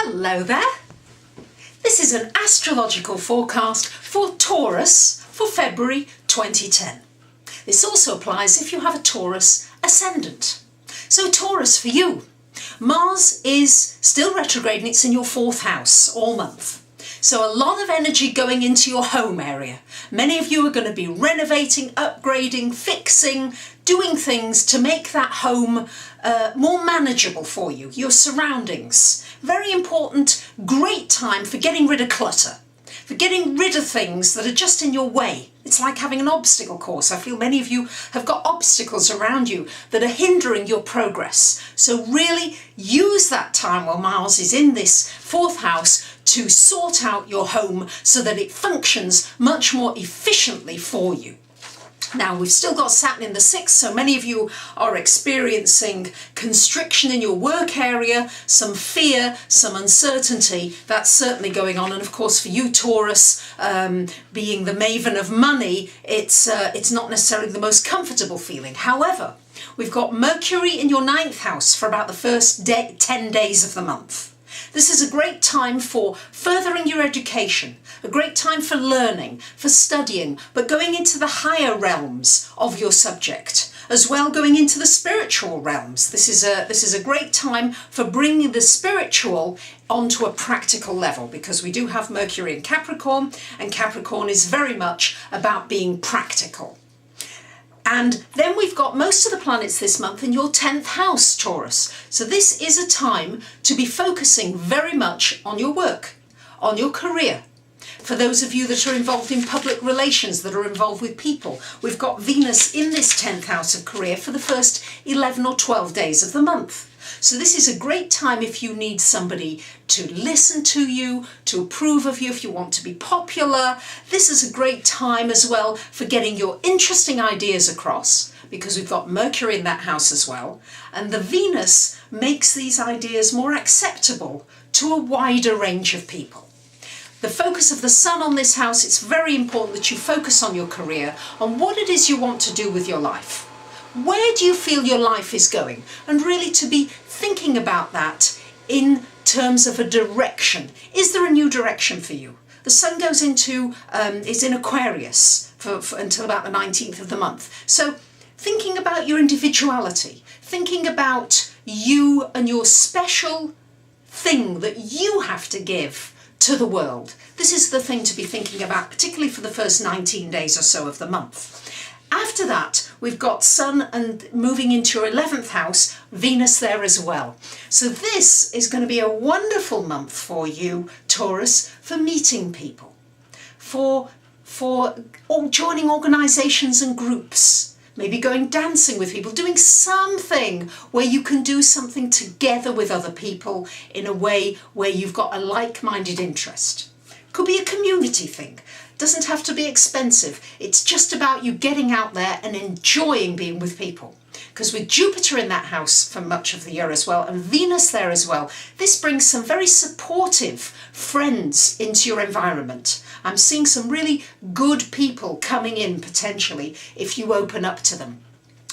Hello there. This is an astrological forecast for Taurus for February 2010. This also applies if you have a Taurus ascendant. So Taurus for you, Mars is still retrograde and it's in your 4th house all month. So a lot of energy going into your home area. Many of you are going to be renovating, upgrading, fixing, doing things to make that home more manageable for you, your surroundings. Very important, great time for getting rid of clutter, for getting rid of things that are just in your way. It's like having an obstacle course. I feel many of you have got obstacles around you that are hindering your progress. So really use that time while Mars is in this 4th house to sort out your home so that it functions much more efficiently for you. Now, we've still got Saturn in the 6th, so many of you are experiencing constriction in your work area, some fear, some uncertainty. That's certainly going on. And of course, for you, Taurus, being the maven of money, it's not necessarily the most comfortable feeling. However, we've got Mercury in your 9th house for about the first 10 days of the month. This is a great time for furthering your education, a great time for learning, for studying, but going into the higher realms of your subject, as well going into the spiritual realms. This is a great time for bringing the spiritual onto a practical level, because we do have Mercury in Capricorn, and Capricorn is very much about being practical. And then we've got most of the planets this month in your 10th house, Taurus. So this is a time to be focusing very much on your work, on your career. For those of you that are involved in public relations, that are involved with people, we've got Venus in this 10th house of career for the first 11 or 12 days of the month. So this is a great time if you need somebody to listen to you, to approve of you, if you want to be popular. This is a great time as well for getting your interesting ideas across, because we've got Mercury in that house as well. And the Venus makes these ideas more acceptable to a wider range of people. The focus of the Sun on this house, it's very important that you focus on your career, on what it is you want to do with your life. Where do you feel your life is going? And really to be thinking about that in terms of a direction. Is there a new direction for you? The Sun goes into, is in Aquarius for until about the 19th of the month. So thinking about your individuality, thinking about you and your special thing that you have to give to the world. This is the thing to be thinking about, particularly for the first 19 days or so of the month. After that, we've got Sun and moving into your 11th house, Venus there as well. So this is going to be a wonderful month for you, Taurus, for meeting people, for joining organisations and groups, maybe going dancing with people, doing something where you can do something together with other people in a way where you've got a like-minded interest. Could be a community thing. Doesn't have to be expensive. It's just about you getting out there and enjoying being with people. Because with Jupiter in that house for much of the year as well, and Venus there as well, this brings some very supportive friends into your environment. I'm seeing some really good people coming in potentially if you open up to them.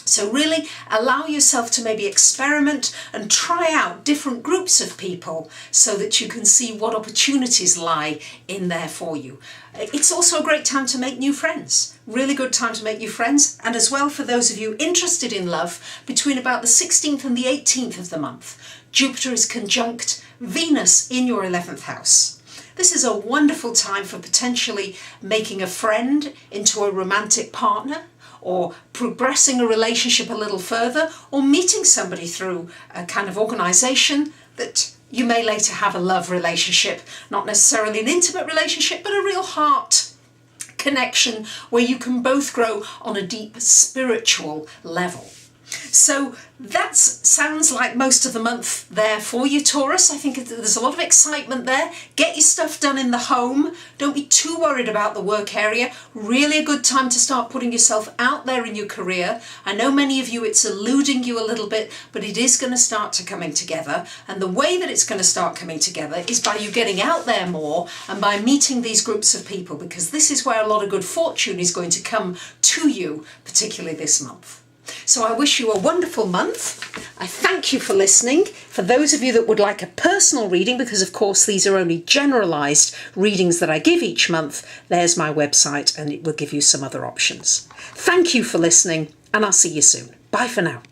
So really allow yourself to maybe experiment and try out different groups of people so that you can see what opportunities lie in there for you. It's also a great time to make new friends. Really good time to make new friends. And as well for those of you interested in love, between about the 16th and the 18th of the month, Jupiter is conjunct Venus in your 11th house. This is a wonderful time for potentially making a friend into a romantic partner, or progressing a relationship a little further, or meeting somebody through a kind of organisation that you may later have a love relationship, not necessarily an intimate relationship, but a real heart connection where you can both grow on a deep spiritual level. So that sounds like most of the month there for you, Taurus. I think there's a lot of excitement there. Get your stuff done in the home. Don't be too worried about the work area. Really a good time to start putting yourself out there in your career. I know many of you, it's eluding you a little bit, but it is going to start to coming together. And the way that it's going to start coming together is by you getting out there more and by meeting these groups of people, because this is where a lot of good fortune is going to come to you, particularly this month. So I wish you a wonderful month. I thank you for listening. For those of you that would like a personal reading, because of course these are only generalised readings that I give each month, there's my website and it will give you some other options. Thank you for listening, and I'll see you soon. Bye for now.